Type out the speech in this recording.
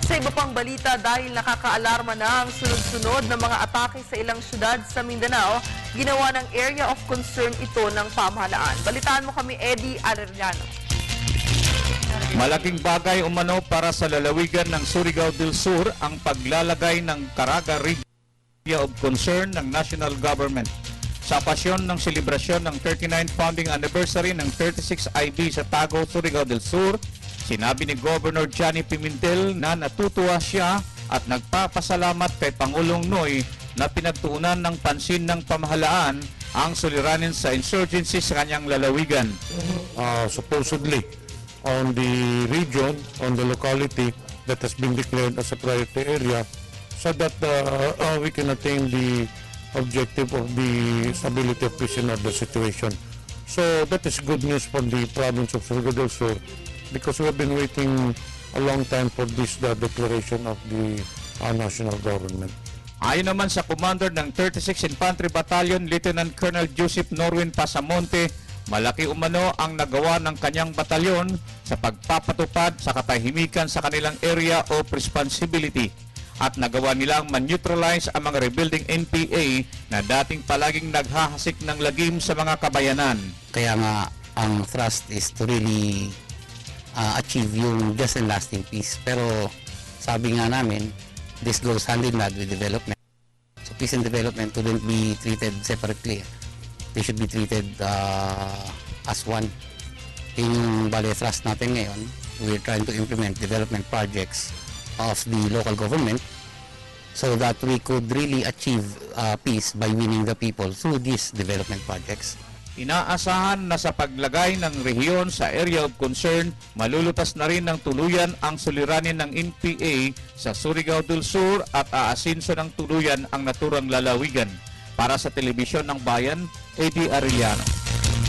Sa iba pang balita, dahil nakakaalarma na ang sunod-sunod na mga atake sa ilang syudad sa Mindanao, ginawa ng area of concern ito ng pamahalaan. Balitaan mo kami, Eddie Arellano. Malaking bagay umano para sa lalawigan ng Surigao del Sur ang paglalagay ng Caraga Area of Concern ng national government. Sa okasyon ng selebrasyon ng 39th founding anniversary ng 36 IB sa Tago, Surigao del Sur, sinabi ni Governor Johnny Pimentel na natutuwa siya at nagpapasalamat kay Pangulong Noy na pinagtuunan ng pansin ng pamahalaan ang suliranin sa insurgency sa kanyang lalawigan. Supposedly on the region, on the locality that has been declared as a priority area so that we can attain the objective of the stability of peace and order situation. So that is good news for the province of Surigao del Sur, because we have been waiting a long time for this declaration of the national government. Ayon naman sa commander ng 36 Infantry Battalion, Lieutenant Colonel Joseph Norwin Pasamonte, malaki umano ang nagawa ng kanyang batalyon sa pagpapatupad sa katahimikan sa kanilang area of responsibility at nagawa nilang man-neutralize ang mga rebuilding NPA na dating palaging naghahasik ng lagim sa mga kabayanan. Kaya nga ang thrust is to really achieve yung just and lasting peace. Pero sabi nga namin, this goes hand in hand with development. So peace and development shouldn't be treated separately. They should be treated as one. Yun yung bali thrust natin ngayon. We're trying to implement development projects of the local government so that we could really achieve peace by winning the people through these development projects. Inaasahan na sa paglagay ng rehiyon sa area of concern, malulutas na rin ng tuluyan ang suliranin ng NPA sa Surigao del Sur at aasinso ng tuluyan ang naturang lalawigan. Para sa Telebisyon ng Bayan, Eddie Arellano.